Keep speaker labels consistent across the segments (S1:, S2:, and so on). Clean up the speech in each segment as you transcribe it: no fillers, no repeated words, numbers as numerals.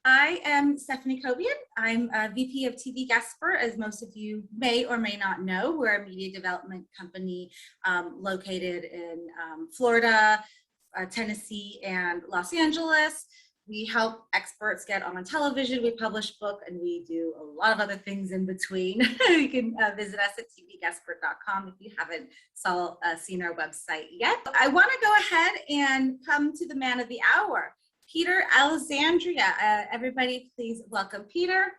S1: I am Stephanie Cobian. I'm a VP of TVGuestpert, as most of you may or may not know. We're a media development company located in Florida, Tennessee, and Los Angeles. We help experts get on television, we publish books, and we do a lot of other things in between. You can visit us at TVGuestpert.com if you haven't seen our website yet. I want to go ahead and come to the man of the hour, Peter Alessandria. Everybody please welcome Peter.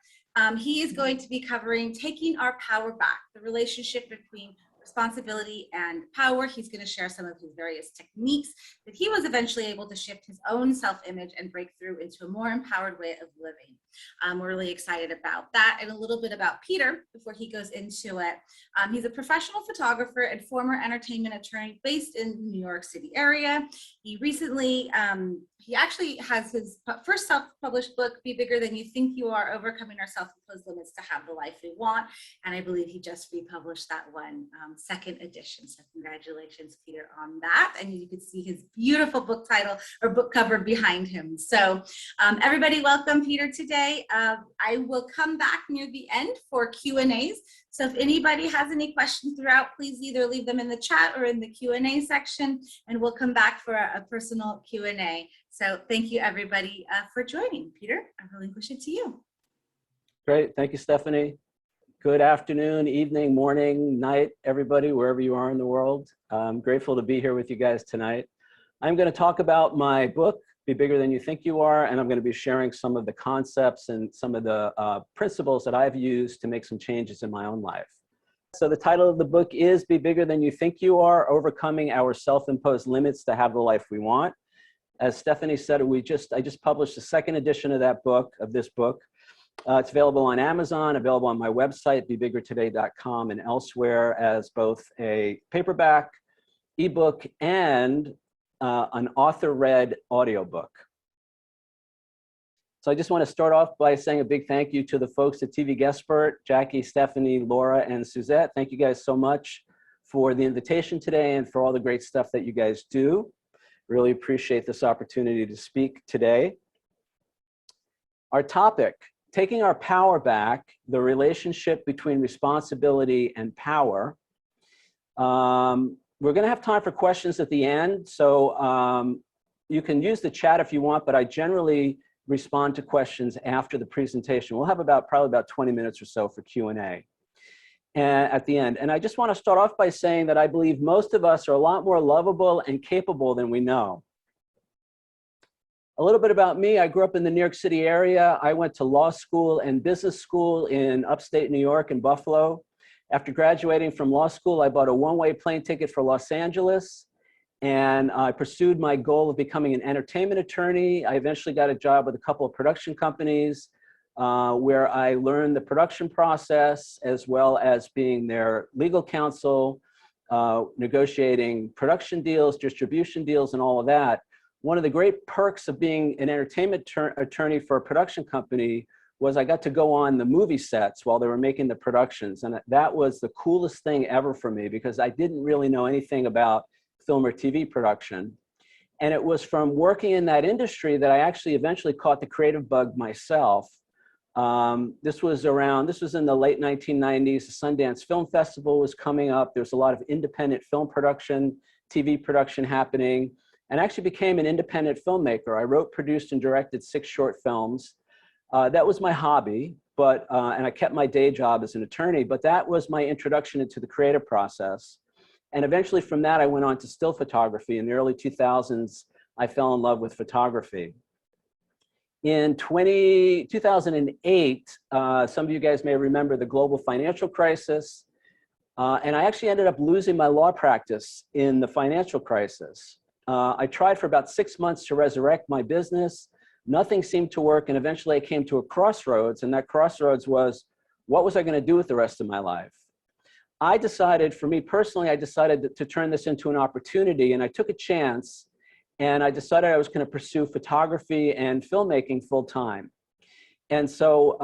S1: He is going to be covering taking our power back, the relationship between responsibility and power. He's going to share some of his various techniques that he was eventually able to shift his own self-image and break through into a more empowered way of living. We're really excited about that. And a little bit about Peter before he goes into it. He's a professional photographer and former entertainment attorney based in the New York City area. He recently, he actually has his first self-published book, Be Bigger Than You Think You Are, Overcoming Our Self-Imposed Limits to Have the Life We Want. And I believe he just republished that one, second edition. So congratulations, Peter, on that. And you can see his beautiful book title or book cover behind him. So everybody welcome Peter today. I will come back near the end for Q&As. So if anybody has any questions throughout, please either leave them in the chat or in the Q&A section, and we'll come back for a personal Q&A. So thank you, everybody, for joining. Peter, I relinquish it to you.
S2: Great. Thank you, Stephanie. Good afternoon, evening, morning, night, everybody, wherever you are in the world. I'm grateful to be here with you guys tonight. I'm going to talk about my book, Be Bigger Than You Think You Are, and I'm going to be sharing some of the concepts and some of the principles that I've used to make some changes in my own life. So the title of the book is Be Bigger Than You Think You Are, Overcoming Our Self-Imposed Limits to Have the Life We Want. As Stephanie said, I just published the second edition of this book. It's available on Amazon, available on my website, bebiggertoday.com, and elsewhere as both a paperback, ebook, and an author-read audiobook. So I just want to start off by saying a big thank you to the folks at TVGuestpert, Jackie, Stephanie, Laura, and Suzette. Thank you guys so much for the invitation today and for all the great stuff that you guys do. Really appreciate this opportunity to speak today. Our topic, taking our power back, the relationship between responsibility and power. We're going to have time for questions at the end, so you can use the chat if you want, but I generally respond to questions after the presentation. We'll have probably about 20 minutes or so for Q&A at the end. And I just want to start off by saying that I believe most of us are a lot more lovable and capable than we know. A little bit about me. I grew up in the New York City area. I went to law school and business school in upstate New York in Buffalo. After graduating from law school, I bought a one-way plane ticket for Los Angeles, and I pursued my goal of becoming an entertainment attorney. I eventually got a job with a couple of production companies where I learned the production process as well as being their legal counsel, negotiating production deals, distribution deals, and all of that. One of the great perks of being an entertainment attorney for a production company was I got to go on the movie sets while they were making the productions. And that was the coolest thing ever for me because I didn't really know anything about film or TV production. And it was from working in that industry that I actually eventually caught the creative bug myself. This was in the late 1990s. The Sundance Film Festival was coming up. There's a lot of independent film production, TV production happening, and I actually became an independent filmmaker. I wrote, produced, and directed 6 short films. That was my hobby, and I kept my day job as an attorney, but that was my introduction into the creative process. And eventually from that, I went on to still photography. In the early 2000s, I fell in love with photography. In 2008, some of you guys may remember the global financial crisis, and I actually ended up losing my law practice in the financial crisis. I tried for about 6 months to resurrect my business. Nothing seemed to work, and eventually I came to a crossroads, and that crossroads was, what was I going to do with the rest of my life? I decided, for me personally, I decided to turn this into an opportunity, and I took a chance, and I decided I was going to pursue photography and filmmaking full-time. And so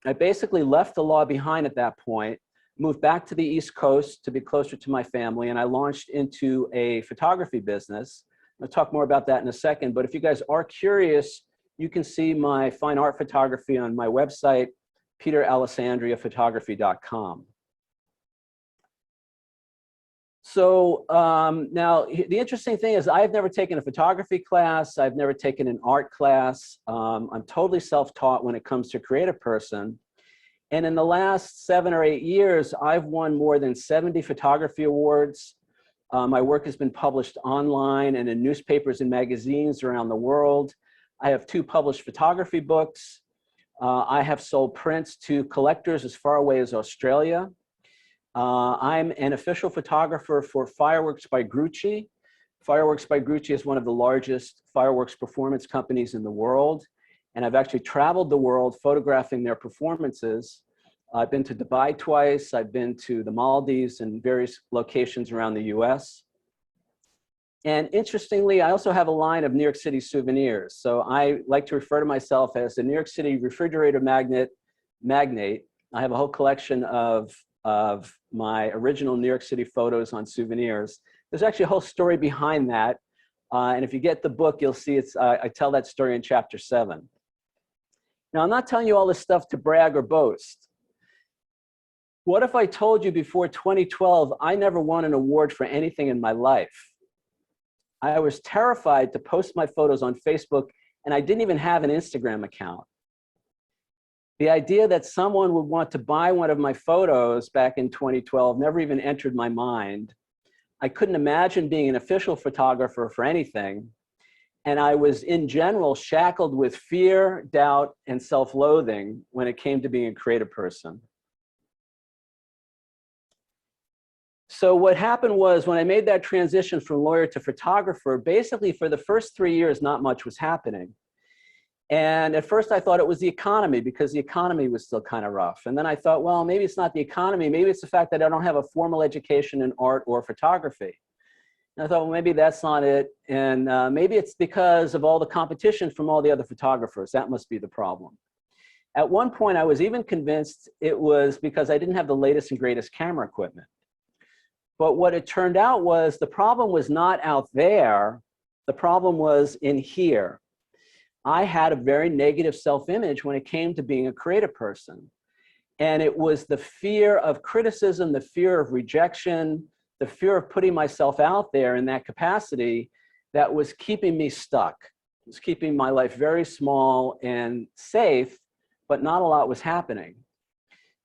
S2: I basically left the law behind at that point, moved back to the East Coast to be closer to my family, and I launched into a photography business. I'll talk more about that in a second, but if you guys are curious, you can see my fine art photography on my website, peteralessandriaphotography.com. So now the interesting thing is I've never taken a photography class. I've never taken an art class. I'm totally self-taught when it comes to creative person. And in the last 7 or 8 years, I've won more than 70 photography awards. My work has been published online and in newspapers and magazines around the world. I have 2 published photography books. I have sold prints to collectors as far away as Australia. I'm an official photographer for Fireworks by Grucci. Fireworks by Grucci is one of the largest fireworks performance companies in the world. And I've actually traveled the world photographing their performances. I've been to Dubai twice. I've been to the Maldives and various locations around the US. And interestingly, I also have a line of New York City souvenirs. So I like to refer to myself as the New York City refrigerator magnate. I have a whole collection of my original New York City photos on souvenirs. There's actually a whole story behind that. And if you get the book, you'll see I tell that story in chapter 7. Now, I'm not telling you all this stuff to brag or boast. What if I told you before 2012, I never won an award for anything in my life? I was terrified to post my photos on Facebook, and I didn't even have an Instagram account. The idea that someone would want to buy one of my photos back in 2012 never even entered my mind. I couldn't imagine being an official photographer for anything. And I was, in general, shackled with fear, doubt, and self-loathing when it came to being a creative person. So what happened was when I made that transition from lawyer to photographer, basically for the first 3 years, not much was happening. And at first I thought it was the economy because the economy was still kind of rough. And then I thought, well, maybe it's not the economy. Maybe it's the fact that I don't have a formal education in art or photography. And I thought, well, maybe that's not it. And maybe it's because of all the competition from all the other photographers. That must be the problem. At one point, I was even convinced it was because I didn't have the latest and greatest camera equipment. But what it turned out was the problem was not out there. The problem was in here. I had a very negative self-image when it came to being a creative person. And it was the fear of criticism, the fear of rejection, the fear of putting myself out there in that capacity that was keeping me stuck. It was keeping my life very small and safe, but not a lot was happening.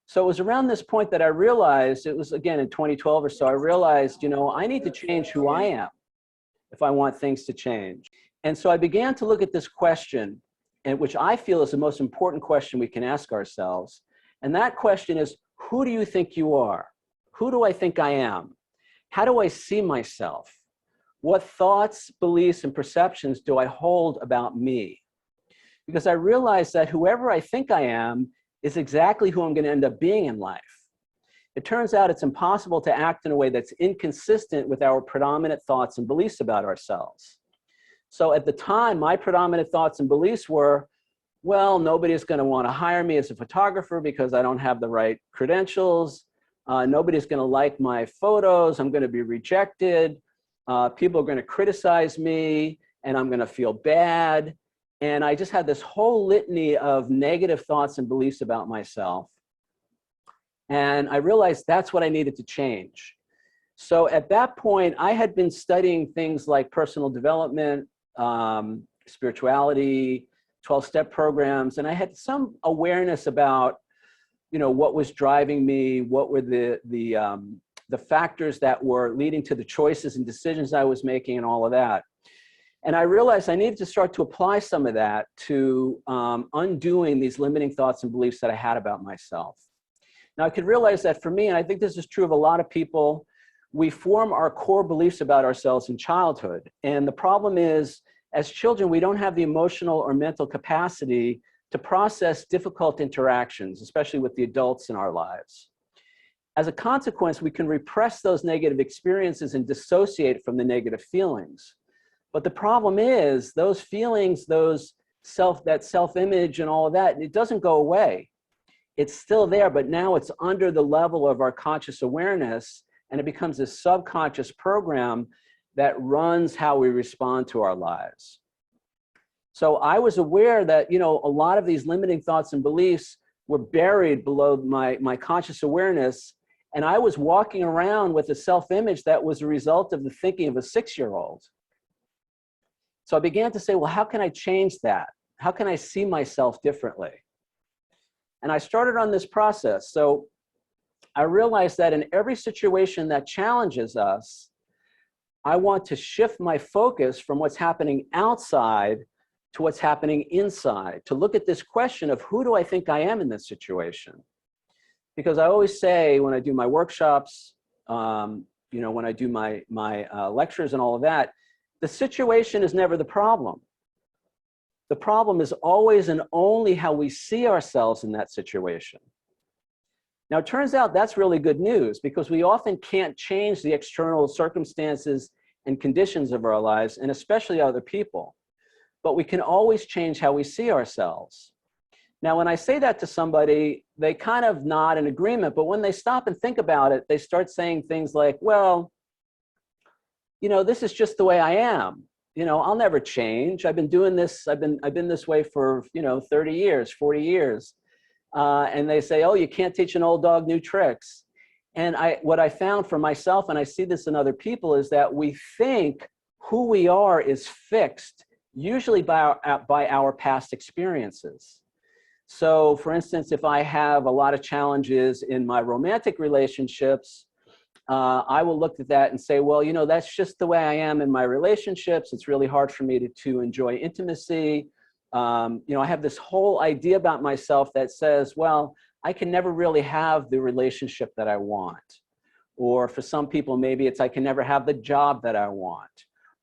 S2: So it was around this point that I realized, it was again in 2012 or so, I realized, I need to change who I am if I want things to change. And so I began to look at this question, and which I feel is the most important question we can ask ourselves. And that question is, who do you think you are? Who do I think I am? How do I see myself? What thoughts, beliefs, and perceptions do I hold about me? Because I realized that whoever I think I am is exactly who I'm going to end up being in life. It turns out it's impossible to act in a way that's inconsistent with our predominant thoughts and beliefs about ourselves. So at the time, my predominant thoughts and beliefs were, well, nobody's going to want to hire me as a photographer because I don't have the right credentials. Nobody's going to like my photos. I'm going to be rejected. People are going to criticize me, and I'm going to feel bad. And I just had this whole litany of negative thoughts and beliefs about myself. And I realized that's what I needed to change. So at that point, I had been studying things like personal development, spirituality, 12-step programs, and I had some awareness about, what was driving me, what were the factors that were leading to the choices and decisions I was making and all of that. And I realized I needed to start to apply some of that to undoing these limiting thoughts and beliefs that I had about myself. Now I could realize that for me, and I think this is true of a lot of people, we form our core beliefs about ourselves in childhood. And the problem is, as children, we don't have the emotional or mental capacity to process difficult interactions, especially with the adults in our lives. As a consequence, we can repress those negative experiences and dissociate from the negative feelings. But the problem is, those feelings, that self-image and all of that, it doesn't go away. It's still there, but now it's under the level of our conscious awareness, and it becomes a subconscious program that runs how we respond to our lives. So I was aware that, a lot of these limiting thoughts and beliefs were buried below my conscious awareness. And I was walking around with a self-image that was a result of the thinking of a 6-year-old. So I began to say, well, how can I change that? How can I see myself differently? And I started on this process. So I realized that in every situation that challenges us, I want to shift my focus from what's happening outside to what's happening inside, to look at this question of who do I think I am in this situation? Because I always say when I do my workshops, when I do my lectures and all of that, the situation is never the problem. The problem is always and only how we see ourselves in that situation. Now, it turns out that's really good news because we often can't change the external circumstances and conditions of our lives, and especially other people. But we can always change how we see ourselves. Now, when I say that to somebody, they kind of nod in agreement, but when they stop and think about it, they start saying things like, well, this is just the way I am. I'll never change. I've been doing this. I've been this way for, 30 years, 40 years. And they say, oh, you can't teach an old dog new tricks. And what I found for myself, and I see this in other people, is that we think who we are is fixed, usually by our past experiences. So for instance, if I have a lot of challenges in my romantic relationships, I will look at that and say, well, that's just the way I am in my relationships. It's really hard for me to enjoy intimacy. I have this whole idea about myself that says, well, I can never really have the relationship that I want. Or for some people, maybe it's I can never have the job that I want.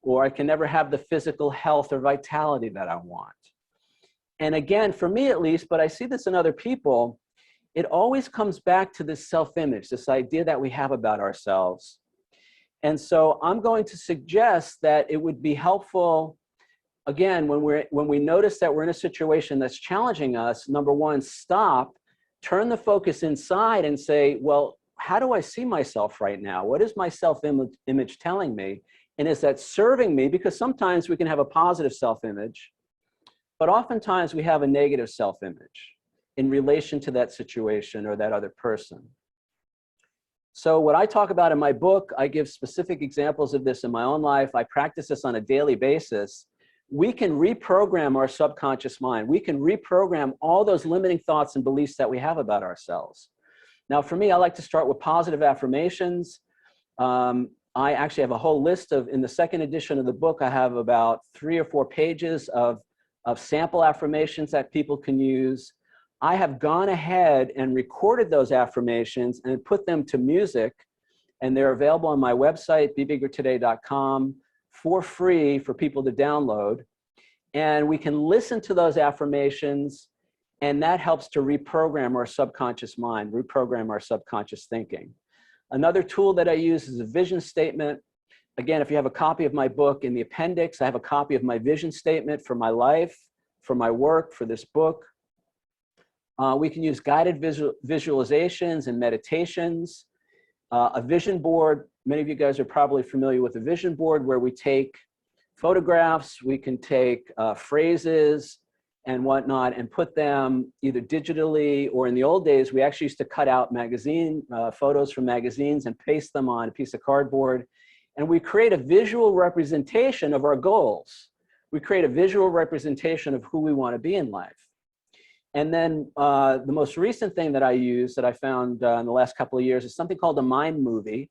S2: Or I can never have the physical health or vitality that I want. And again, for me at least, but I see this in other people, it always comes back to this self-image, this idea that we have about ourselves. And so I'm going to suggest that it would be helpful, again, when we notice that we're in a situation that's challenging us, number one, stop, turn the focus inside and say, well, how do I see myself right now? What is my self-image telling me? And is that serving me? Because sometimes we can have a positive self-image, but oftentimes we have a negative self-image in relation to that situation or that other person. So what I talk about in my book, I give specific examples of this in my own life. I practice this on a daily basis. We can reprogram our subconscious mind. We can reprogram all those limiting thoughts and beliefs that we have about ourselves. Now, for me, I like to start with positive affirmations. I actually have a whole list in the second edition of the book, I have about 3 or 4 pages of sample affirmations that people can use. I have gone ahead and recorded those affirmations and put them to music, and they're available on my website, bebiggertoday.com, for free for people to download. And we can listen to those affirmations, and that helps to reprogram our subconscious mind, reprogram our subconscious thinking. Another tool that I use is a vision statement. Again, if you have a copy of my book, in the appendix, I have a copy of my vision statement for my life, for my work, for this book. We can use guided visualizations and meditations. A vision board, many of you guys are probably familiar with a vision board where we take photographs, we can take phrases and whatnot and put them either digitally, or in the old days, we actually used to cut out photos from magazines and paste them on a piece of cardboard. And we create a visual representation of our goals. We create a visual representation of who we want to be in life. And then the most recent thing that I use that I found in the last couple of years is something called a mind movie.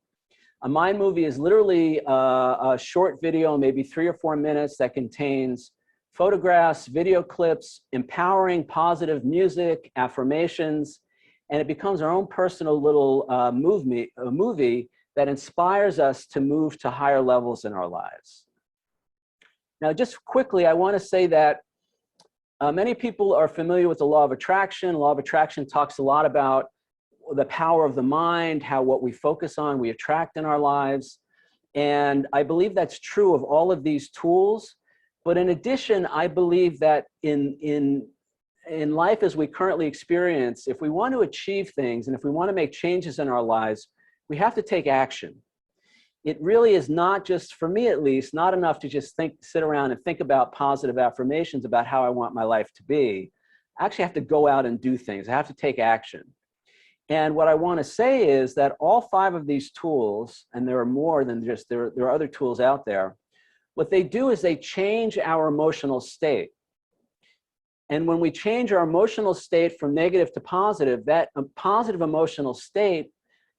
S2: A mind movie is literally a short video, maybe 3 or 4 minutes, that contains photographs, video clips, empowering, positive music, affirmations, and it becomes our own personal little movie that inspires us to move to higher levels in our lives. Now, just quickly, I want to say that many people are familiar with the law of attraction. The law of attraction talks a lot about the power of the mind, how what we focus on, we attract in our lives. And I believe that's true of all of these tools. But in addition, I believe that in life as we currently experience, if we want to achieve things and if we want to make changes in our lives, we have to take action. it really is not just, for me at least, not enough to just sit around and think about positive affirmations about how I want my life to be. I actually have to go out and do things. I have to take action. And what I want to say is that all 5 of these tools, and there are more than just, there are other tools out there, what they do is they change our emotional state. And when we change our emotional state from negative to positive, that positive emotional state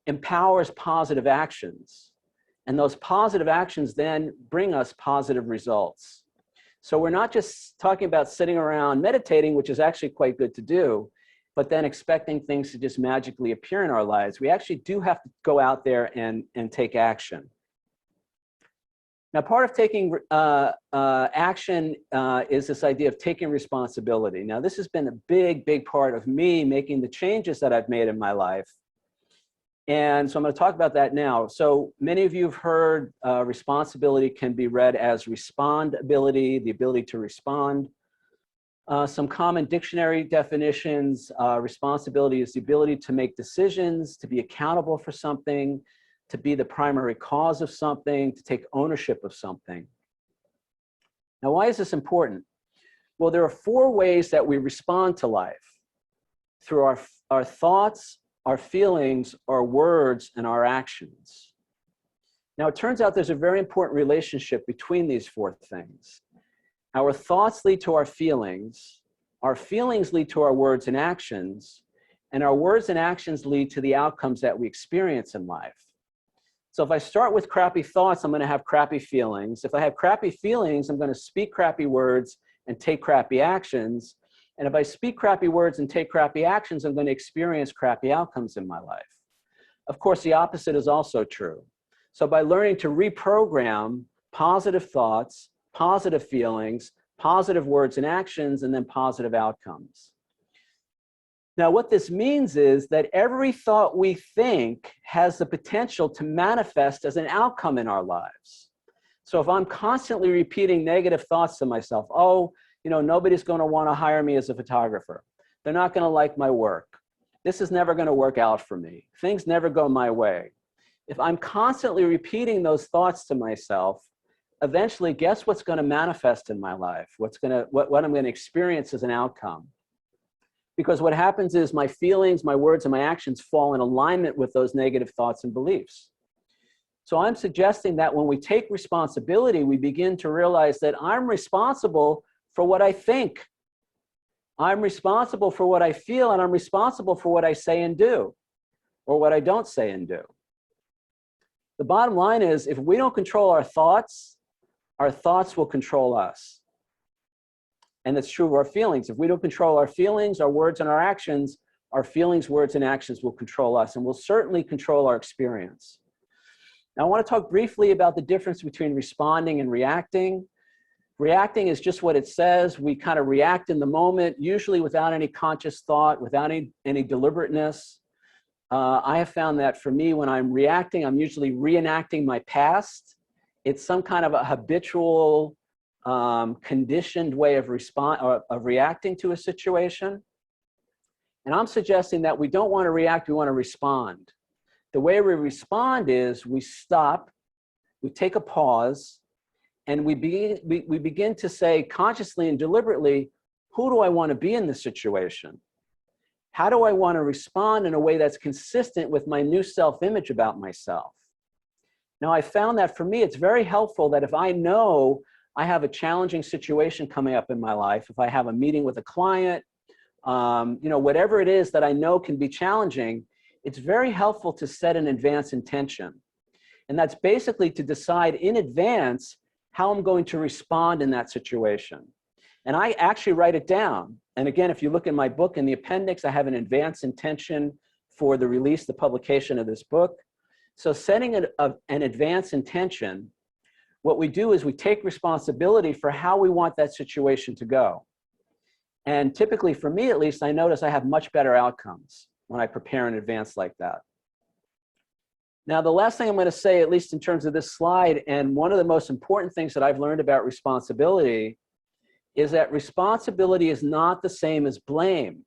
S2: empowers positive actions. And those positive actions then bring us positive results. So we're not just talking about sitting around meditating, which is actually quite good to do, but then expecting things to just magically appear in our lives. We actually do have to go out there and take action. Now, part of taking action is this idea of taking responsibility. Now, this has been a big, big part of me making the changes that I've made in my life. And so I'm going to talk about that now. So many of you have heard responsibility can be read as respondability, the ability to respond. Some common dictionary definitions: responsibility is the ability to make decisions, to be accountable for something, to be the primary cause of something, to take ownership of something. Now, why is this important? Well, there are 4 ways that we respond to life: through our thoughts, our feelings, our words, and our actions. Now, it turns out there's a very important relationship between these 4 things. Our thoughts lead to our feelings lead to our words and actions, and our words and actions lead to the outcomes that we experience in life. So if I start with crappy thoughts, I'm going to have crappy feelings. If I have crappy feelings, I'm going to speak crappy words and take crappy actions. And if I speak crappy words and take crappy actions, I'm going to experience crappy outcomes in my life. Of course, the opposite is also true. So by learning to reprogram positive thoughts, positive feelings, positive words and actions, and then positive outcomes. Now, what this means is that every thought we think has the potential to manifest as an outcome in our lives. So if I'm constantly repeating negative thoughts to myself, oh, you know, nobody's going to want to hire me as a photographer. They're not going to like my work. This is never going to work out for me. Things never go my way. If I'm constantly repeating those thoughts to myself, eventually, guess what's going to manifest in my life? What I'm going to experience as an outcome. Because what happens is my feelings, my words, and my actions fall in alignment with those negative thoughts and beliefs. So I'm suggesting that when we take responsibility, we begin to realize that I'm responsible for what I think. I'm responsible for what I feel, and I'm responsible for what I say and do, or what I don't say and do. The bottom line is, if we don't control our thoughts will control us. And that's true of our feelings. If we don't control our feelings, our words, and our actions, our feelings, words, and actions will control us, and will certainly control our experience. Now, I want to talk briefly about the difference between responding and reacting. Reacting is just what it says. We kind of react in the moment, usually without any conscious thought, without any deliberateness. I have found that for me, when I'm reacting, I'm usually reenacting my past. It's some kind of a habitual, conditioned way of reacting to a situation. And I'm suggesting that we don't want to react, we want to respond. The way we respond is we stop, we take a pause, and we begin to say consciously and deliberately, who do I want to be in this situation? How do I want to respond in a way that's consistent with my new self-image about myself? Now, I found that for me, it's very helpful that if I know I have a challenging situation coming up in my life, if I have a meeting with a client, whatever it is that I know can be challenging, it's very helpful to set an advance intention. And that's basically to decide in advance how I'm going to respond in that situation. And I actually write it down. And again, if you look in my book in the appendix, I have an advance intention for the release, the publication of this book. So setting an advance intention, what we do is we take responsibility for how we want that situation to go. And typically, for me at least, I notice I have much better outcomes when I prepare in advance like that. Now, the last thing I'm going to say, at least in terms of this slide, and one of the most important things that I've learned about responsibility, is that responsibility is not the same as blame.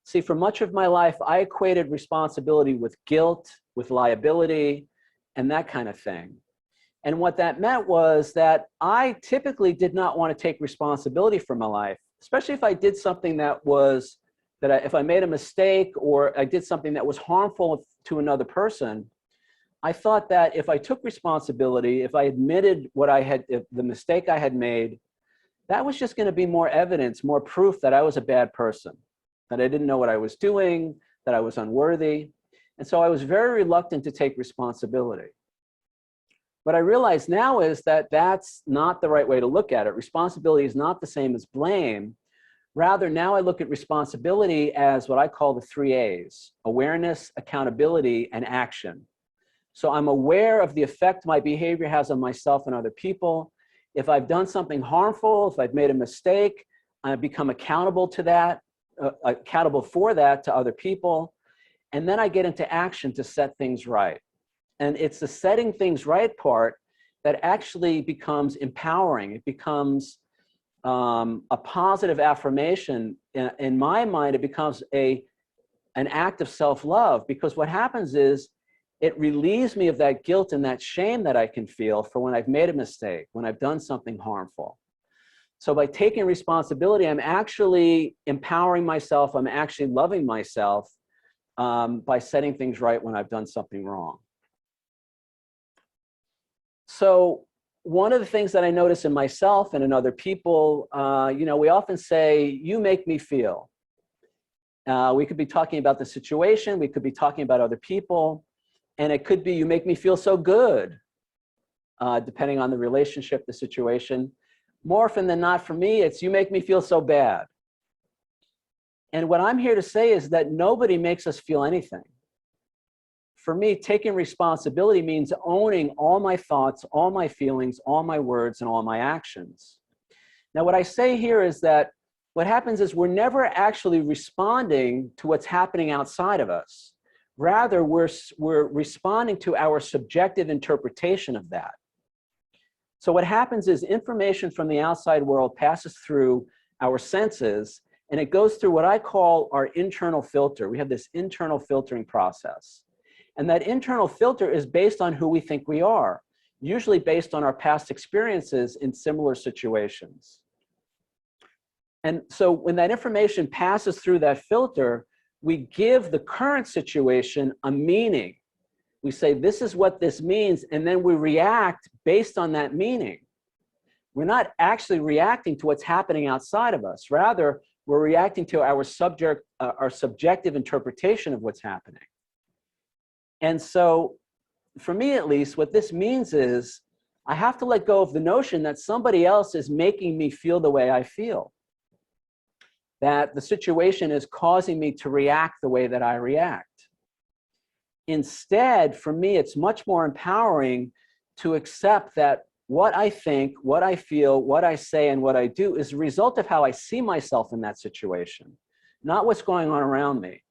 S2: See, for much of my life, I equated responsibility with guilt, with liability, and that kind of thing. And what that meant was that I typically did not want to take responsibility for my life, especially if I did something that was, if I made a mistake or I did something that was harmful to another person. I thought that if I took responsibility, if I admitted the mistake I had made, that was just going to be more evidence, more proof that I was a bad person, that I didn't know what I was doing, that I was unworthy. And so I was very reluctant to take responsibility. What I realize now is that that's not the right way to look at it. Responsibility is not the same as blame. Rather, now I look at responsibility as what I call the 3 A's: awareness, accountability, and action. So I'm aware of the effect my behavior has on myself and other people. If I've done something harmful, if I've made a mistake, I become accountable to that, accountable for that to other people. And then I get into action to set things right. And it's the setting things right part that actually becomes empowering. It becomes a positive affirmation. In my mind, it becomes an act of self-love, because what happens is it relieves me of that guilt and that shame that I can feel for when I've made a mistake, when I've done something harmful. So by taking responsibility, I'm actually empowering myself. I'm actually loving myself by setting things right when I've done something wrong. So one of the things that I notice in myself and in other people, we often say, you make me feel. We could be talking about the situation. We could be talking about other people. And it could be, you make me feel so good, depending on the relationship, the situation. More often than not, for me, it's you make me feel so bad. And what I'm here to say is that nobody makes us feel anything. For me, taking responsibility means owning all my thoughts, all my feelings, all my words, and all my actions. Now, what I say here is that what happens is we're never actually responding to what's happening outside of us. Rather, we're responding to our subjective interpretation of that. So what happens is information from the outside world passes through our senses, and it goes through what I call our internal filter. We have this internal filtering process. And that internal filter is based on who we think we are, usually based on our past experiences in similar situations. And so when that information passes through that filter, we give the current situation a meaning. We say, this is what this means, and then we react based on that meaning. We're not actually reacting to what's happening outside of us. Rather, we're reacting to our subjective interpretation of what's happening. And so, for me at least, what this means is I have to let go of the notion that somebody else is making me feel the way I feel. That the situation is causing me to react the way that I react. Instead, for me, it's much more empowering to accept that what I think, what I feel, what I say, and what I do is a result of how I see myself in that situation, not what's going on around me.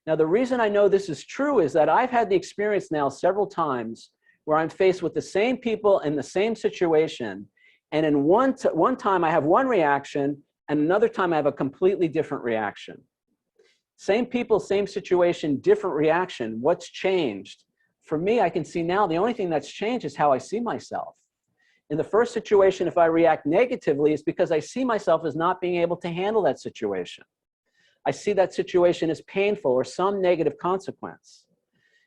S2: Now, the reason I know this is true is that I've had the experience now several times where I'm faced with the same people in the same situation, and in one time I have one reaction, and another time I have a completely different reaction. Same people, same situation, different reaction. What's changed? For me, I can see now the only thing that's changed is how I see myself. In the first situation, if I react negatively, it's because I see myself as not being able to handle that situation. I see that situation as painful or some negative consequence.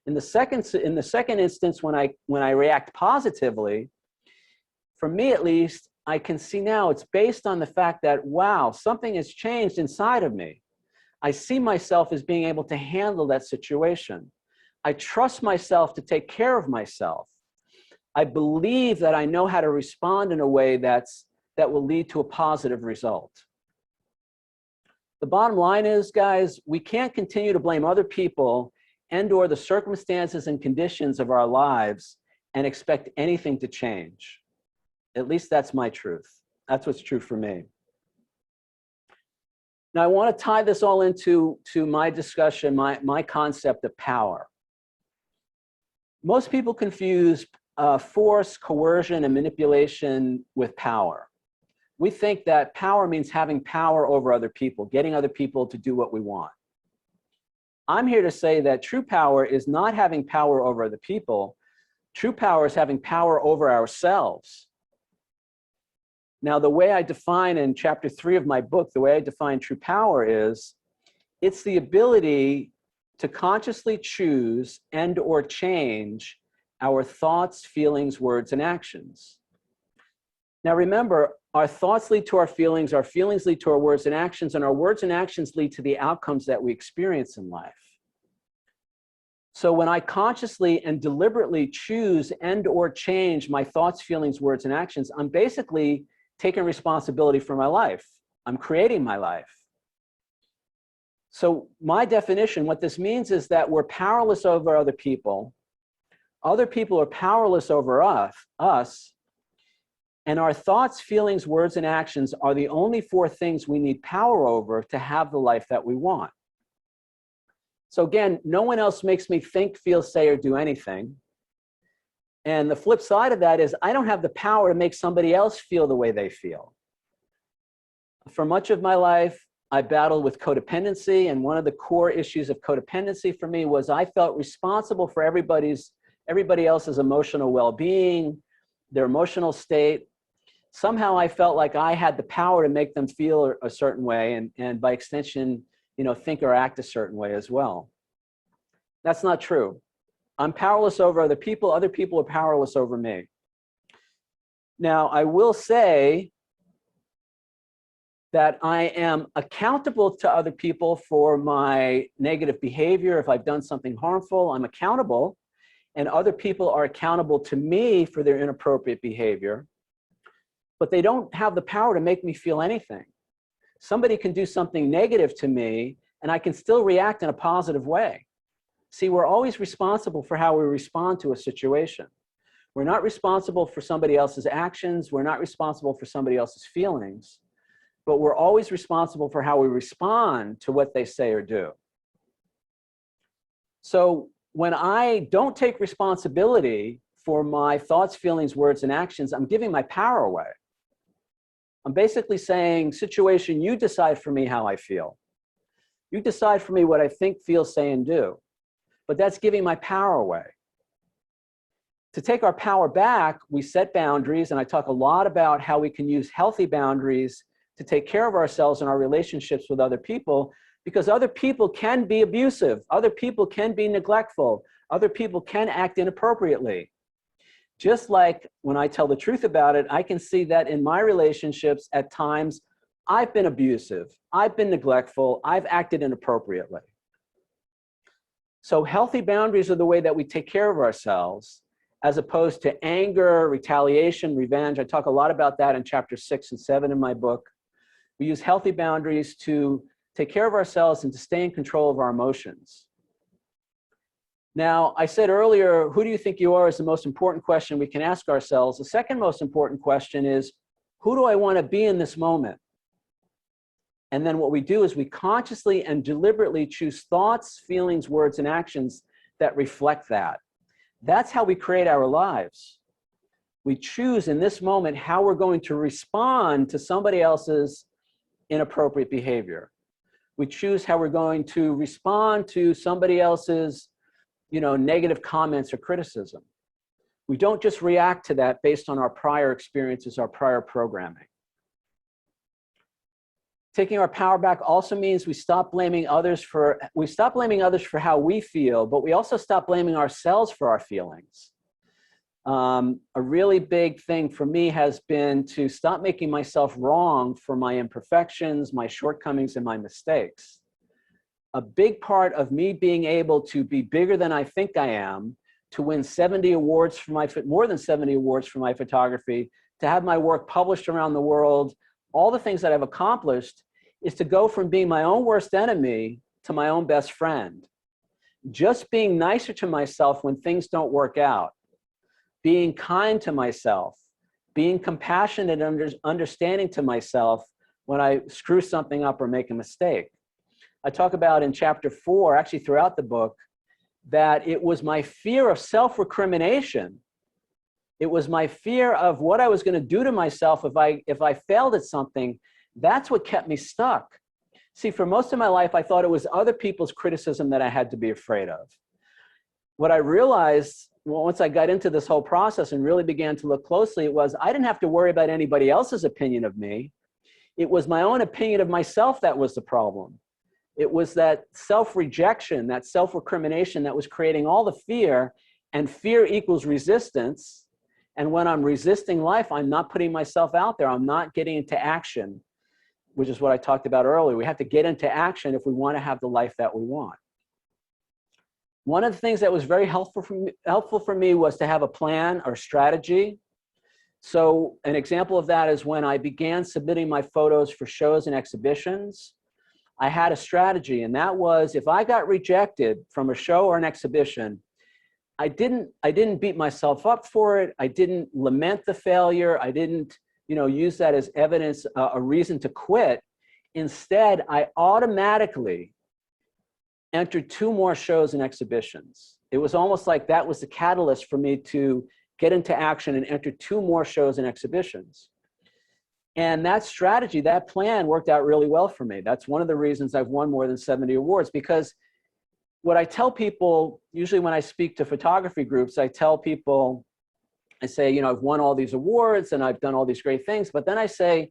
S2: In the second instance, when I react positively, for me at least, I can see now it's based on the fact that, wow, something has changed inside of me. I see myself as being able to handle that situation. I trust myself to take care of myself. I believe that I know how to respond in a way that will lead to a positive result. The bottom line is, guys, we can't continue to blame other people and/or the circumstances and conditions of our lives and expect anything to change. At least that's my truth. That's what's true for me. Now, I want to tie this all into my discussion, my concept of power. Most people confuse force, coercion, and manipulation with power. We think that power means having power over other people, getting other people to do what we want. I'm here to say that true power is not having power over other people, True power is having power over ourselves. Now, the way I define in chapter 3 of my book, the way I define true power is, it's the ability to consciously choose and or change our thoughts, feelings, words, and actions. Now remember, our thoughts lead to our feelings lead to our words and actions, and our words and actions lead to the outcomes that we experience in life. So when I consciously and deliberately choose and or change my thoughts, feelings, words, and actions, I'm basically taking responsibility for my life. I'm creating my life. So my definition, what this means is that we're powerless over other people. Other people are powerless over us, and our thoughts, feelings, words, and actions are the only 4 things we need power over to have the life that we want. So again, no one else makes me think, feel, say, or do anything. And the flip side of that is I don't have the power to make somebody else feel the way they feel. For much of my life, I battled with codependency, and one of the core issues of codependency for me was I felt responsible for everybody else's emotional well-being, their emotional state. Somehow I felt like I had the power to make them feel a certain way, and by extension, think or act a certain way as well. That's not true. I'm powerless over other people are powerless over me. Now, I will say that I am accountable to other people for my negative behavior. If I've done something harmful, I'm accountable, and other people are accountable to me for their inappropriate behavior, but they don't have the power to make me feel anything. Somebody can do something negative to me, and I can still react in a positive way. See, we're always responsible for how we respond to a situation. We're not responsible for somebody else's actions. We're not responsible for somebody else's feelings, but we're always responsible for how we respond to what they say or do. So when I don't take responsibility for my thoughts, feelings, words, and actions, I'm giving my power away. I'm basically saying, situation, you decide for me how I feel. You decide for me what I think, feel, say, and do. But that's giving my power away. To take our power back, we set boundaries, and I talk a lot about how we can use healthy boundaries to take care of ourselves and our relationships with other people, because other people can be abusive, other people can be neglectful, other people can act inappropriately. Just like when I tell the truth about it, I can see that in my relationships at times, I've been abusive, I've been neglectful, I've acted inappropriately. So healthy boundaries are the way that we take care of ourselves, as opposed to anger, retaliation, revenge. I talk a lot about that in chapter 6 and 7 in my book. We use healthy boundaries to take care of ourselves and to stay in control of our emotions. Now, I said earlier, who do you think you are is the most important question we can ask ourselves. The second most important question is, who do I want to be in this moment? And then what we do is we consciously and deliberately choose thoughts, feelings, words, and actions that reflect that. That's how we create our lives. We choose in this moment how we're going to respond to somebody else's inappropriate behavior. We choose how we're going to respond to somebody else's, negative comments or criticism. We don't just react to that based on our prior experiences, our prior programming. Taking our power back also means we stop blaming others for how we feel, but we also stop blaming ourselves for our feelings. A really big thing for me has been to stop making myself wrong for my imperfections, my shortcomings, and my mistakes. A big part of me being able to be bigger than I think I am, to win 70 awards for more than 70 awards for my photography, to have my work published around the world, all the things that I've accomplished, is to go from being my own worst enemy to my own best friend. Just being nicer to myself when things don't work out, being kind to myself, being compassionate and understanding to myself when I screw something up or make a mistake. I talk about in chapter 4, actually throughout the book, that it was my fear of self-recrimination. It was my fear of what I was going to do to myself if I failed at something. That's what kept me stuck. See, for most of my life, I thought it was other people's criticism that I had to be afraid of. What I realized once I got into this whole process and really began to look closely, it was I didn't have to worry about anybody else's opinion of me. It was my own opinion of myself that was the problem. It was that self-rejection, that self-recrimination that was creating all the fear, and fear equals resistance. And when I'm resisting life, I'm not putting myself out there. I'm not getting into action, which is what I talked about earlier. We have to get into action if we want to have the life that we want. One of the things that was very helpful for me was to have a plan or strategy. So an example of that is when I began submitting my photos for shows and exhibitions, I had a strategy, and that was if I got rejected from a show or an exhibition, I didn't beat myself up for it. I didn't lament the failure. I didn't, use that as evidence, a reason to quit. Instead, I automatically entered 2 more shows and exhibitions. It was almost like that was the catalyst for me to get into action and enter 2 more shows and exhibitions. And that strategy, that plan worked out really well for me. That's one of the reasons I've won more than 70 awards, because what I tell people, usually when I speak to photography groups, I tell people, I say, I've won all these awards and I've done all these great things. But then I say,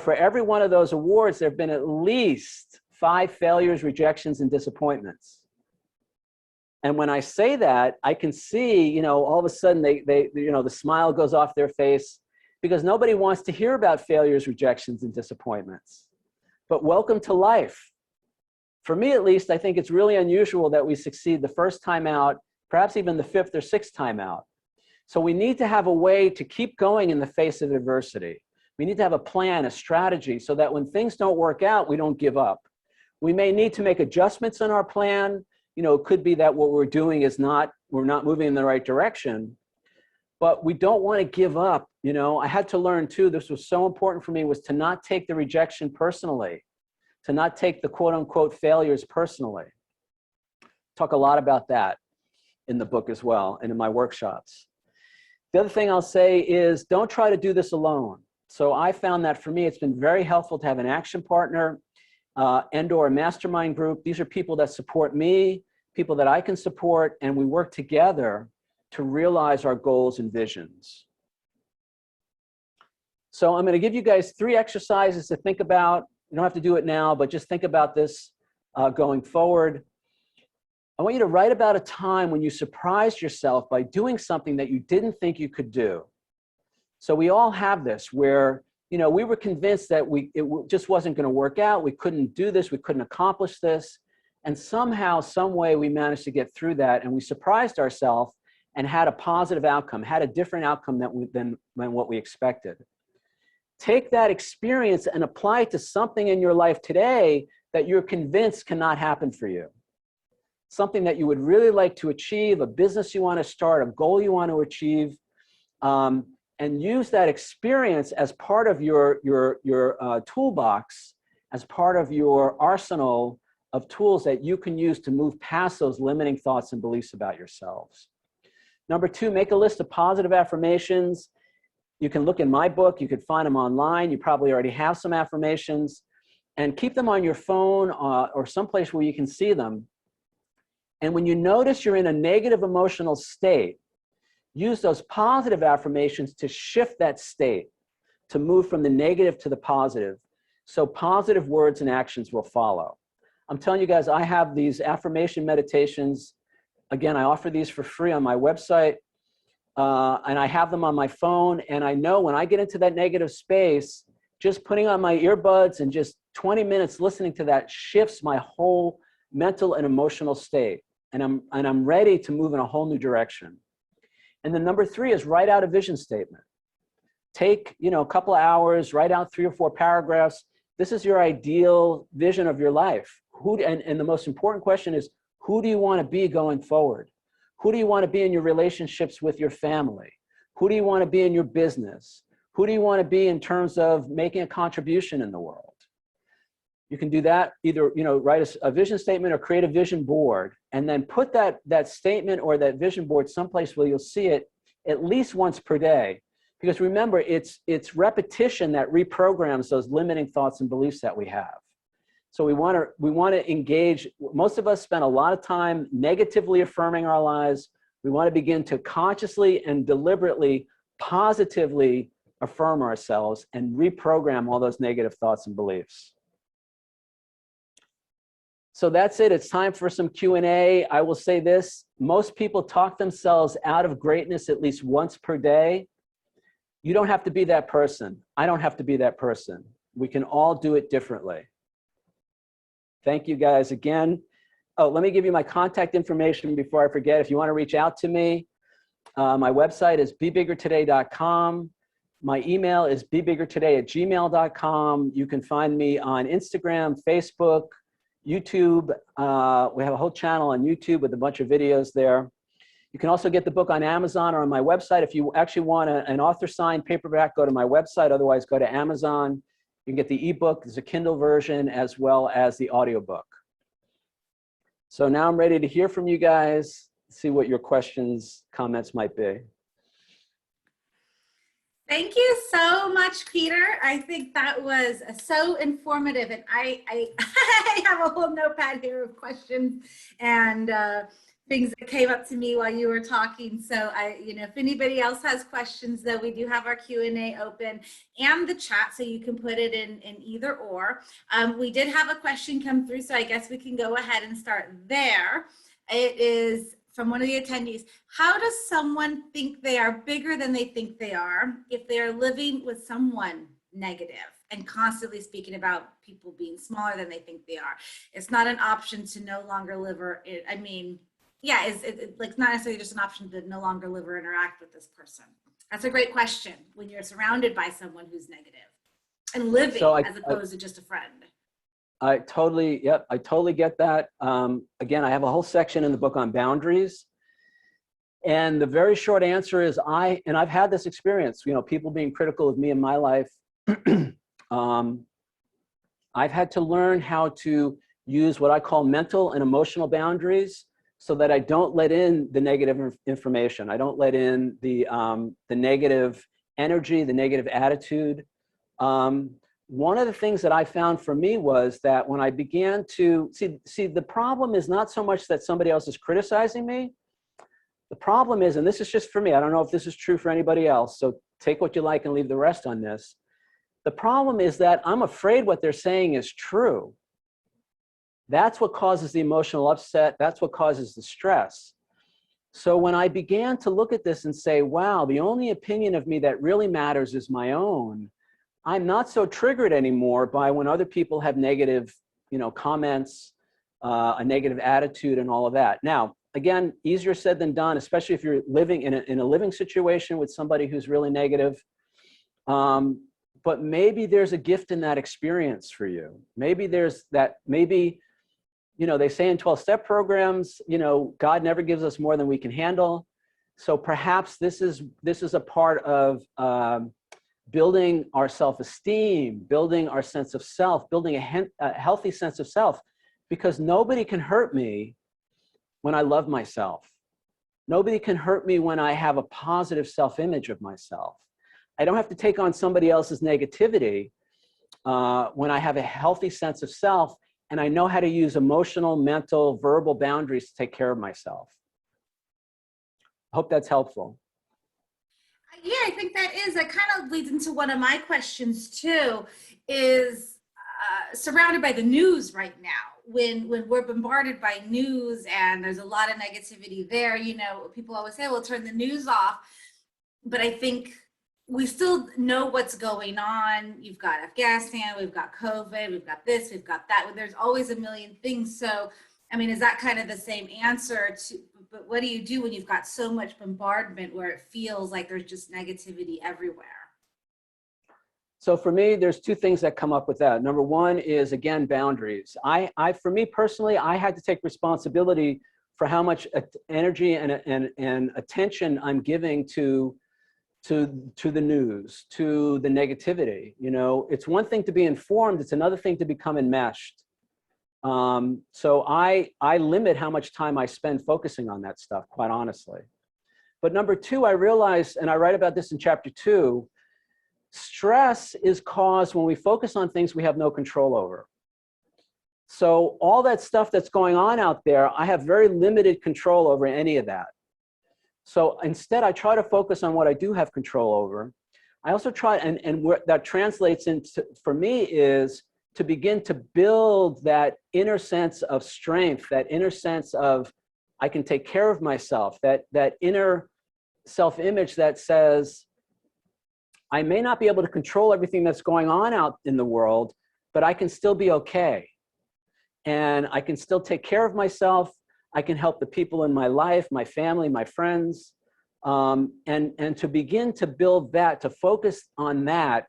S2: for every one of those awards, there have been at least 5 failures, rejections, and disappointments. And when I say that, I can see, all of a sudden the smile goes off their face, because nobody wants to hear about failures, rejections, and disappointments. But welcome to life. For me, at least, I think it's really unusual that we succeed the first time out, perhaps even the 5th or 6th time out. So we need to have a way to keep going in the face of adversity. We need to have a plan, a strategy, so that when things don't work out, we don't give up. We may need to make adjustments in our plan. It could be that what we're doing is we're not moving in the right direction, but we don't want to give up. I had to learn too, this was so important for me, was to not take the rejection personally, to not take the quote unquote failures personally. Talk a lot about that in the book as well and in my workshops. The other thing I'll say is don't try to do this alone. So I found that for me, it's been very helpful to have an action partner and/or a mastermind group. These are people that support me, people that I can support, and we work together to realize our goals and visions. So I'm going to give you guys 3 exercises to think about. You don't have to do it now, but just think about this going forward. I want you to write about a time when you surprised yourself by doing something that you didn't think you could do. So we all have this where, we were convinced that it just wasn't going to work out. We couldn't do this. We couldn't accomplish this. And somehow, some way, we managed to get through that, and we surprised ourselves and had a positive outcome, had a different outcome than what we expected. Take that experience and apply it to something in your life today that you're convinced cannot happen for you. Something that you would really like to achieve, a business you want to start, a goal you want to achieve, and use that experience as part of your toolbox, as part of your arsenal of tools that you can use to move past those limiting thoughts and beliefs about yourselves. Number 2, make a list of positive affirmations. You can look in my book. You could find them online. You probably already have some affirmations. And keep them on your phone or someplace where you can see them. And when you notice you're in a negative emotional state, use those positive affirmations to shift that state, to move from the negative to the positive. So positive words and actions will follow. I'm telling you guys, I have these affirmation meditations. Again, I offer these for free on my website. And I have them on my phone, and I know when I get into that negative space, just putting on my earbuds and just 20 minutes listening to that shifts my whole mental and emotional state, and I'm ready to move in a whole new direction. And then number 3 is write out a vision statement. Take a couple of hours, write out 3 or 4 paragraphs. This is your ideal vision of your life. And the most important question is, who do you want to be going forward? Who do you want to be in your relationships with your family? Who do you want to be in your business? Who do you want to be in terms of making a contribution in the world? You can do that, either write a vision statement or create a vision board, and then put that statement or that vision board someplace where you'll see it at least once per day. Because remember, it's repetition that reprograms those limiting thoughts and beliefs that we have. So we want to engage. Most of us spend a lot of time negatively affirming our lives. We want to begin to consciously and deliberately, positively affirm ourselves and reprogram all those negative thoughts and beliefs. So that's it. It's time for some Q&A. I will say this. Most people talk themselves out of greatness at least once per day. You don't have to be that person. I don't have to be that person. We can all do it differently. Thank you guys again. Oh, let me give you my contact information before I forget. If you want to reach out to me, my website is bebiggertoday.com. My email is bebiggertoday@gmail.com. You can find me on Instagram, Facebook, YouTube. We have a whole channel on YouTube with a bunch of videos there. You can also get the book on Amazon or on my website. If you actually want an author-signed paperback, go to my website. Otherwise, go to Amazon. You can get the ebook. There's a Kindle version as well as the audiobook. So now I'm ready to hear from you guys, see what your questions, comments might be.
S1: Thank you so much, Peter. I think that was so informative, and I have a whole notepad here of questions and things that came up to me while you were talking. So if anybody else has questions, though, we do have our Q&A open and the chat, so you can put it in either or. We did have a question come through, so I guess we can go ahead and start there. It is from one of the attendees. How does someone think they are bigger than they think they are if they are living with someone negative and constantly speaking about people being smaller than they think they are? It's not an option to no longer live or, yeah, it's like not necessarily just an option to no longer live or interact with this person. That's a great question when you're surrounded by someone who's negative and living as opposed to just a friend.
S2: I totally get that. Again, I have a whole section in the book on boundaries. And the very short answer is I've had this experience, people being critical of me in my life. I've had to learn how to use what I call mental and emotional boundaries so that I don't let in the negative information. I don't let in the negative energy, the negative attitude. One of the things that I found for me was that when I began to see the problem is not so much that somebody else is criticizing me. The problem is, and this is just for me, I don't know if this is true for anybody else, so take what you like and leave the rest on this. The problem is that I'm afraid what they're saying is true. That's what causes the emotional upset. That's what causes the stress. So when I began to look at this and say, wow, the only opinion of me that really matters is my own, I'm not so triggered anymore by when other people have negative, comments, a negative attitude and all of that. Now, again, easier said than done, especially if you're living in a living situation with somebody who's really negative. But maybe there's a gift in that experience for you. Maybe there's that, they say in 12-step programs, God never gives us more than we can handle. So perhaps this is a part of building our self-esteem, building our sense of self, building a healthy sense of self, because nobody can hurt me when I love myself. Nobody can hurt me when I have a positive self-image of myself. I don't have to take on somebody else's negativity when I have a healthy sense of self and I know how to use emotional, mental, verbal boundaries to take care of myself. I hope that's helpful.
S1: Yeah, I think that kind of leads into one of my questions too, is surrounded by the news right now. When we're bombarded by news and there's a lot of negativity there, people always say, well, turn the news off. But I think we still know what's going on. You've got Afghanistan, we've got COVID, we've got this, we've got that. There's always a million things. So, is that kind of the same answer to, but what do you do when you've got so much bombardment where it feels like there's just negativity everywhere?
S2: So for me, there's two things that come up with that. Number one is, again, boundaries. For me personally, I had to take responsibility for how much energy and attention I'm giving to the news, to the negativity. It's one thing to be informed, it's another thing to become enmeshed. So I limit how much time I spend focusing on that stuff, quite honestly. But number two, I realized, and I write about this in chapter 2, stress is caused when we focus on things we have no control over. So all that stuff that's going on out there, I have very limited control over any of that. So instead, I try to focus on what I do have control over. I also try, and what that translates into, for me, is to begin to build that inner sense of strength, that inner sense of I can take care of myself, that inner self-image that says, I may not be able to control everything that's going on out in the world, but I can still be okay. And I can still take care of myself. I can help the people in my life, my family, my friends. And to begin to build that, to focus on that,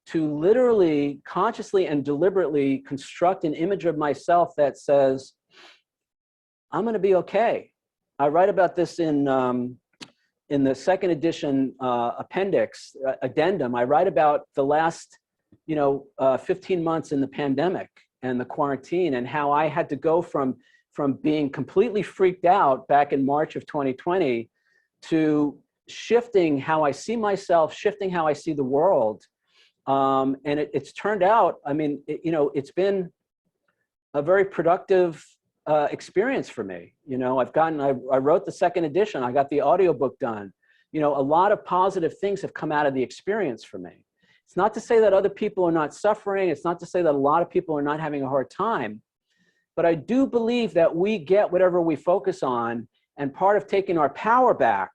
S2: to literally, consciously and deliberately construct an image of myself that says, I'm going to be okay. I write about this in the second edition appendix, addendum. I write about the last 15 months in the pandemic and the quarantine, and how I had to go from being completely freaked out back in March of 2020 to shifting how I see myself, shifting how I see the world. And it's turned out, I mean, it's been a very productive experience for me. I wrote the second edition, I got the audiobook done. A lot of positive things have come out of the experience for me. It's not to say that other people are not suffering. It's not to say that a lot of people are not having a hard time. But I do believe that we get whatever we focus on, and part of taking our power back.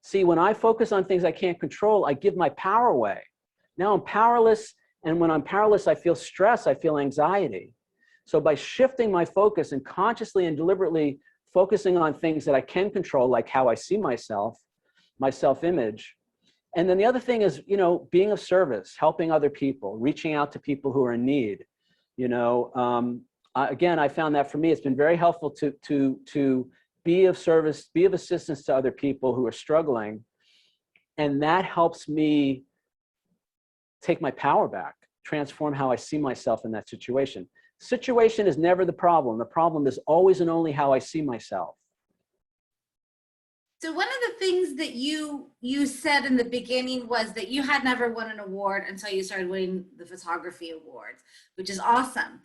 S2: See, when I focus on things I can't control, I give my power away. Now I'm powerless, and when I'm powerless, I feel stress, I feel anxiety. So by shifting my focus and consciously and deliberately focusing on things that I can control, like how I see myself, my self-image. And then the other thing is, being of service, helping other people, reaching out to people who are in need. Again, I found that for me, it's been very helpful to be of service, be of assistance to other people who are struggling. And that helps me take my power back, transform how I see myself in that situation. Situation is never the problem. The problem is always and only how I see myself.
S1: So one of the things that you said in the beginning was that you had never won an award until you started winning the photography awards, which is awesome.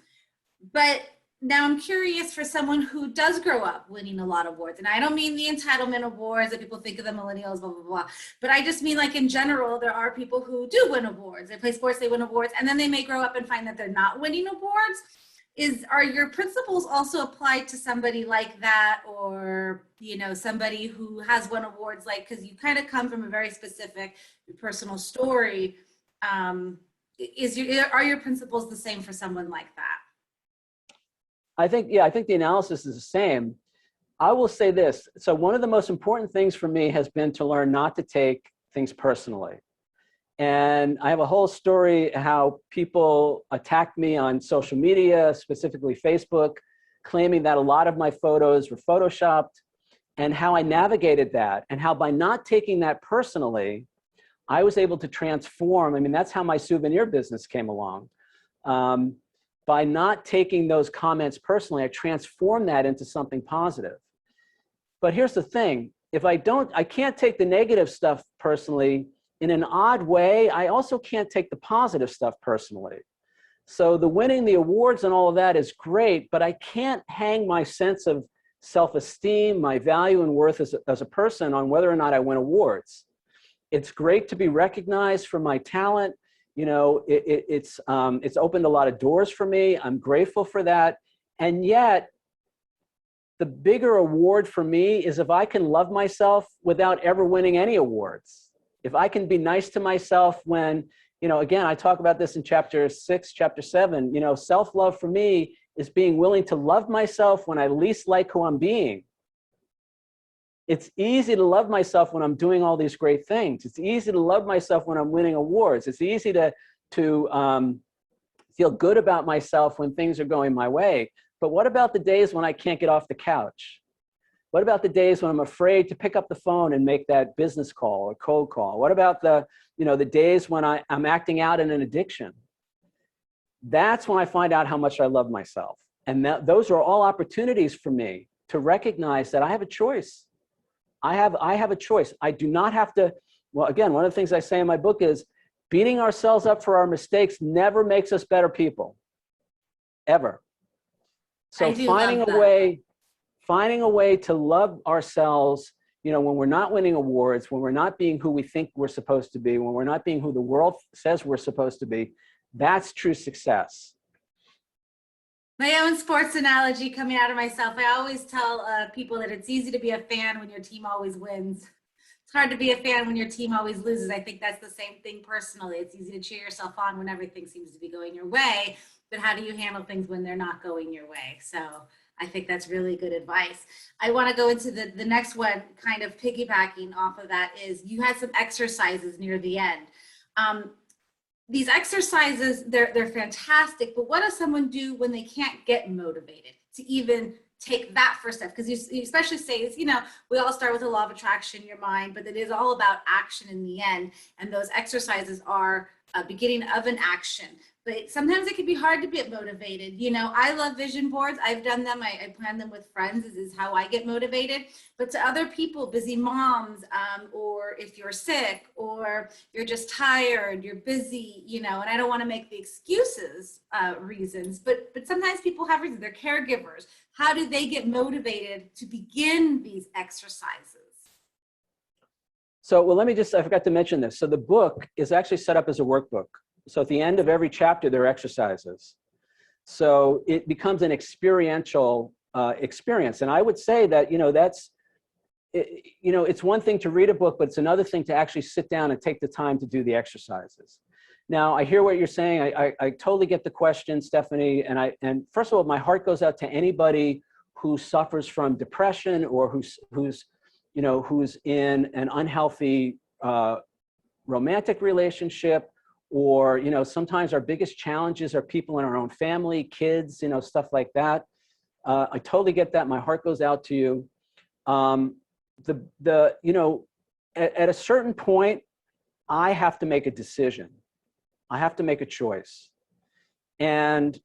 S1: But now I'm curious, for someone who does grow up winning a lot of awards, and I don't mean the entitlement awards that people think of the millennials, blah, blah, blah, but I just mean, like, in general, there are people who do win awards. They play sports, they win awards, and then they may grow up and find that they're not winning awards. Are your principles also applied to somebody like that, or somebody who has won awards, like, because you kind of come from a very specific personal story, are your principles the same for someone like that?
S2: I think the analysis is the same. I will say this. So one of the most important things for me has been to learn not to take things personally. And I have a whole story how people attacked me on social media, specifically Facebook, claiming that a lot of my photos were photoshopped, and how I navigated that, and how by not taking that personally, I was able to transform. I mean, that's how my souvenir business came along. By not taking those comments personally, I transformed that into something positive. But here's the thing. If I can't take the negative stuff personally. In an odd way, I also can't take the positive stuff personally. So the winning the awards and all of that is great, but I can't hang my sense of self-esteem, my value and worth as a person on whether or not I win awards. It's great to be recognized for my talent. It's opened a lot of doors for me. I'm grateful for that. And yet, the bigger award for me is if I can love myself without ever winning any awards. If I can be nice to myself when, again, I talk about this in chapter 6, chapter 7, self-love for me is being willing to love myself when I least like who I'm being. It's easy to love myself when I'm doing all these great things. It's easy to love myself when I'm winning awards. It's easy to feel good about myself when things are going my way. But what about the days when I can't get off the couch? What about the days when I'm afraid to pick up the phone and make that business call or cold call? What about the days when I'm acting out in an addiction? That's when I find out how much I love myself. And those are all opportunities for me to recognize that I have a choice. I have a choice. I do not have to, well, again, one of the things I say in my book is beating ourselves up for our mistakes never makes us better people, ever. So finding a way to love ourselves you know, when we're not winning awards, when we're not being who we think we're supposed to be, when we're not being who the world says we're supposed to be, that's true success.
S1: My own sports analogy coming out of myself, I always tell people that it's easy to be a fan when your team always wins. It's hard to be a fan when your team always loses. I think that's the same thing personally. It's easy to cheer yourself on when everything seems to be going your way, but how do you handle things when they're not going your way? So I think that's really good advice. I want to go into the next one, kind of piggybacking off of that, is you had some exercises near the end. These exercises, they're fantastic, but what does someone do when they can't get motivated to even take that first step? Because you especially say, you know, we all start with the law of attraction, your mind, but it is all about action in the end. And those exercises are a beginning of an action. But sometimes it can be hard to get motivated. You know, I love vision boards. I've done them. I plan them with friends. This is how I get motivated. But to other people, busy moms, or if you're sick, or you're just tired, you're busy, you know, and I don't want to make the excuses reasons, but sometimes people have reasons. They're caregivers. How do they get motivated to begin these exercises?
S2: So, well, let me just, I forgot to mention this. So the book is actually set up as a workbook. So at the end of every chapter, there are exercises. So it becomes an experiential experience. And I would say that, you know, you know, it's one thing to read a book, but it's another thing to actually sit down and take the time to do the exercises. Now, I hear what you're saying. I totally get the question, Stephanie. And first of all, my heart goes out to anybody who suffers from depression or who's in an unhealthy romantic relationship, or, you know, sometimes our biggest challenges are people in our own family, kids, you know, stuff like that. I totally get that. My heart goes out to you. You know, at a certain point, I have to make a decision. I have to make a choice. And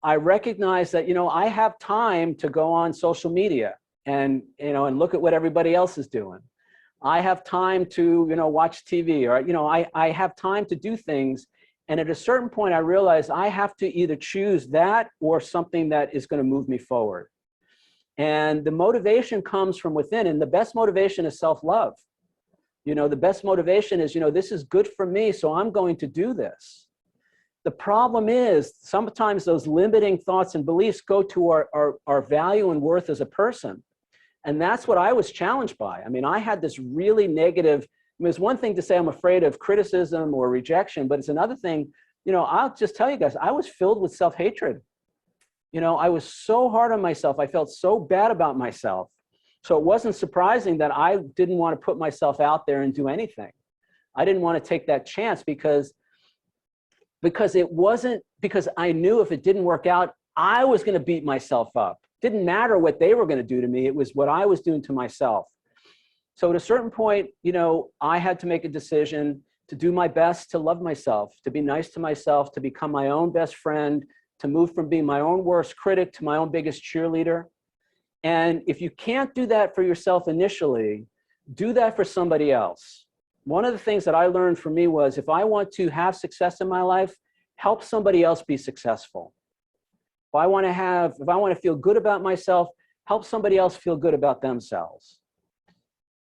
S2: I recognize that, you know, I have time to go on social media and, you know, and look at what everybody else is doing. I have time to, you know, watch TV, or, you know, I have time to do things. And at a certain point, I realize I have to either choose that or something that is going to move me forward. And the motivation comes from within. And the best motivation is self-love. You know, the best motivation is, you know, this is good for me, so I'm going to do this. The problem is sometimes those limiting thoughts and beliefs go to our value and worth as a person. And that's what I was challenged by. I mean, I had this really negative, I mean, it's one thing to say I'm afraid of criticism or rejection, but it's another thing, you know, I'll just tell you guys, I was filled with self-hatred. You know, I was so hard on myself. I felt so bad about myself. So it wasn't surprising that I didn't want to put myself out there and do anything. I didn't want to take that chance because I knew if it didn't work out, I was going to beat myself up. Didn't matter what they were going to do to me. It was what I was doing to myself. So at a certain point, you know, I had to make a decision to do my best to love myself, to be nice to myself, to become my own best friend, to move from being my own worst critic to my own biggest cheerleader. And if you can't do that for yourself initially, do that for somebody else. One of the things that I learned for me was, if I want to have success in my life, help somebody else be successful. If I want to feel good about myself, help somebody else feel good about themselves.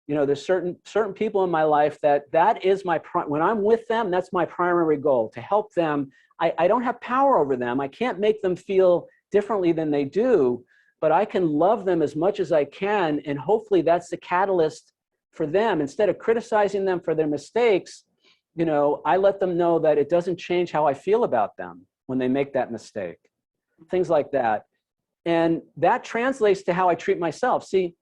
S2: You know, there's certain people in my life that is when I'm with them, that's my primary goal, to help them. I don't have power over them. I can't make them feel differently than they do, but I can love them as much as I can. And hopefully that's the catalyst for them. Instead of criticizing them for their mistakes, you know, I let them know that it doesn't change how I feel about them when they make that mistake. Things like that. And that translates to how I treat myself. See,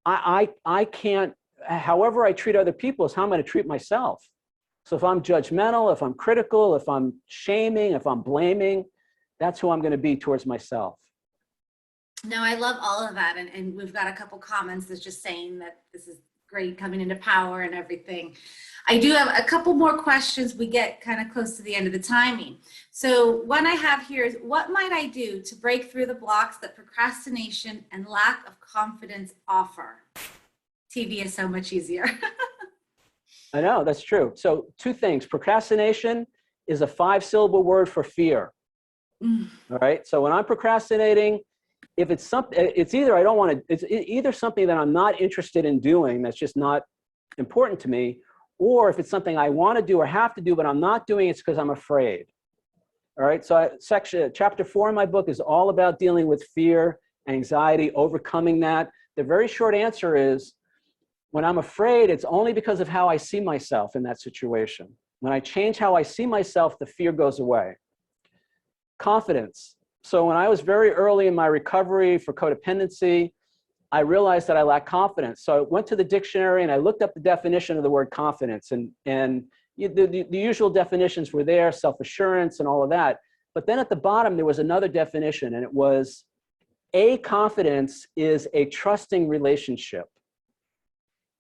S2: I can't, however I treat other people is how I'm going to treat myself. So if I'm judgmental, if I'm critical, if I'm shaming, if I'm blaming, that's who I'm going to be towards myself.
S1: No, I love all of that. And we've got a couple comments that's just saying that this is great, coming into power and everything. I do have a couple more questions. We get kind of close to the end of the timing. So one I have here is, what might I do to break through the blocks that procrastination and lack of confidence offer? TV is so much easier.
S2: I know, that's true. So 2 things. Procrastination is a 5-syllable word for fear. All right. So when I'm procrastinating, if it's something, it's either I don't want to, it's either something that I'm not interested in doing, that's just not important to me, or if it's something I want to do or have to do, but I'm not doing it because I'm afraid. All right, so chapter 4 in my book is all about dealing with fear, anxiety, overcoming that. The very short answer is, when I'm afraid, it's only because of how I see myself in that situation. When I change how I see myself, the fear goes away. Confidence. So when I was very early in my recovery for codependency, I realized that I lacked confidence. So I went to the dictionary and I looked up the definition of the word confidence, and the usual definitions were there, self-assurance and all of that. But then at the bottom, there was another definition, and it was, a confidence is a trusting relationship.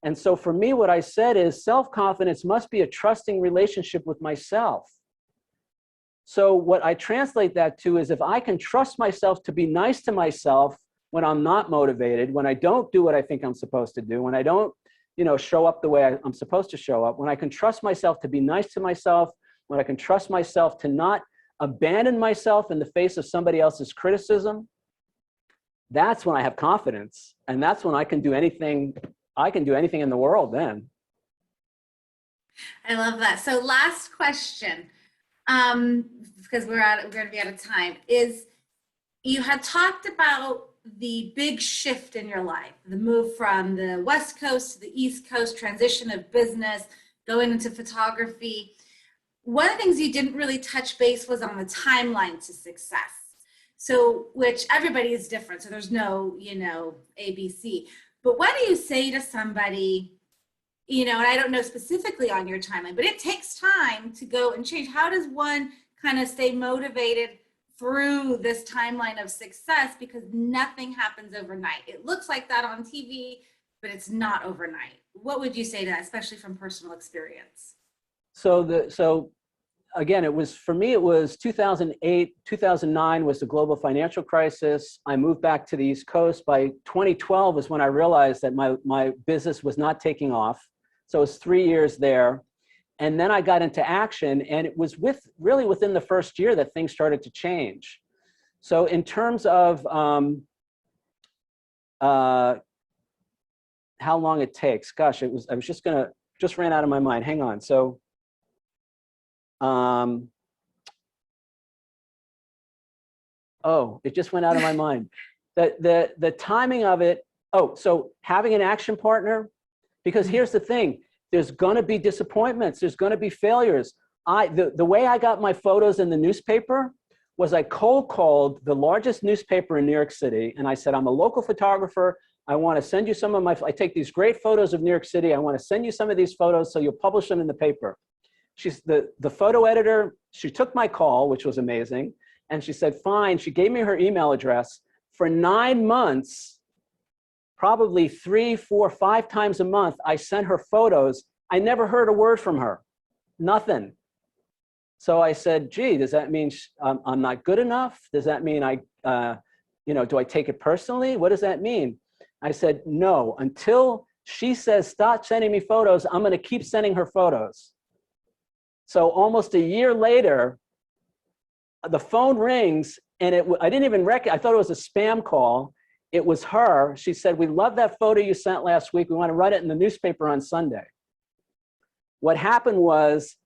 S2: And so for me, what I said is, self-confidence must be a trusting relationship with myself. So what I translate that to is, if I can trust myself to be nice to myself when I'm not motivated, when I don't do what I think I'm supposed to do, when I don't, show up the way I'm supposed to show up, when I can trust myself to be nice to myself, when I can trust myself to not abandon myself in the face of somebody else's criticism, that's when I have confidence. And that's when I can do anything in the world then.
S1: I love that. So last question, because we're going to be out of time, is you had talked about the big shift in your life, the move from the West Coast to the East Coast, transition of business, going into photography. One of the things you didn't really touch base was on the timeline to success. So, which everybody is different. So there's no, ABC. But what do you say to somebody, and I don't know specifically on your timeline, but it takes time to go and change. How does one kind of stay motivated through this timeline of success? Because nothing happens overnight. It looks like that on TV, but it's not overnight. What would you say to that, especially from personal experience?
S2: So again, for me, it was 2008, 2009 was the global financial crisis. I moved back to the East Coast. By 2012 was when I realized that my business was not taking off. So it was 3 years there. And then I got into action, and it was really within the first year that things started to change. So in terms of how long it takes, gosh, I was just ran out of my mind. Hang on. So it just went out of my mind. The timing of it. So having an action partner, because here's the thing. There's going to be disappointments. There's going to be failures. The way I got my photos in the newspaper was I cold called the largest newspaper in New York City. And I said, I'm a local photographer. I want to send you some of I take these great photos of New York City. I want to send you some of these photos so you'll publish them in the paper. She's the photo editor. She took my call, which was amazing. And she said, fine. She gave me her email address. For 9 months, probably 3, 4, 5 times a month, I sent her photos. I never heard a word from her, nothing. So I said, gee, does that mean I'm not good enough? Does that mean do I take it personally? What does that mean? I said, no, until she says, stop sending me photos, I'm going to keep sending her photos. So almost a year later, the phone rings, and I didn't even I thought it was a spam call. It was her. She said, we love that photo you sent last week. We want to run it in the newspaper on Sunday. What happened was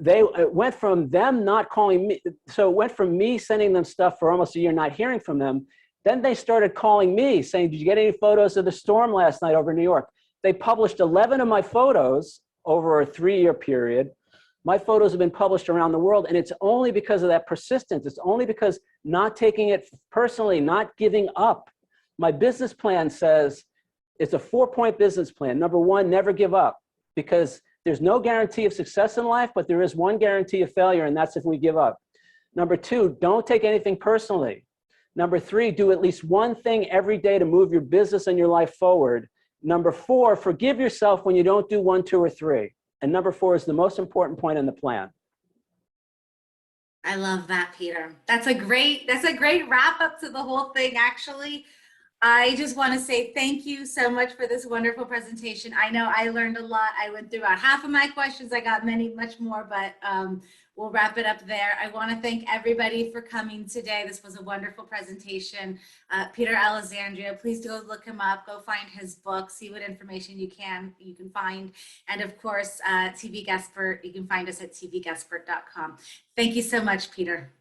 S2: it went from them not calling me. So it went from me sending them stuff for almost a year, not hearing from them. Then they started calling me saying, did you get any photos of the storm last night over New York? They published 11 of my photos over a 3-year period. My photos have been published around the world, and it's only because of that persistence. It's only because not taking it personally, not giving up. My business plan says it's a 4-point business plan. Number 1, never give up, because there's no guarantee of success in life, but there is one guarantee of failure, and that's if we give up. Number 2, don't take anything personally. Number 3, do at least one thing every day to move your business and your life forward. Number 4, forgive yourself when you don't do 1, 2, or 3. And number 4 is the most important point in the plan.
S1: I love that, Peter. That's a great wrap up to the whole thing, actually. I just want to say thank you so much for this wonderful presentation. I know I learned a lot. I went through about half of my questions. I got much more, but we'll wrap it up there. I want to thank everybody for coming today. This was a wonderful presentation. Peter Alessandria, please go look him up, go find his book, see what information you can find. And of course, TV Guestpert, you can find us at tvguestpert.com. Thank you so much, Peter.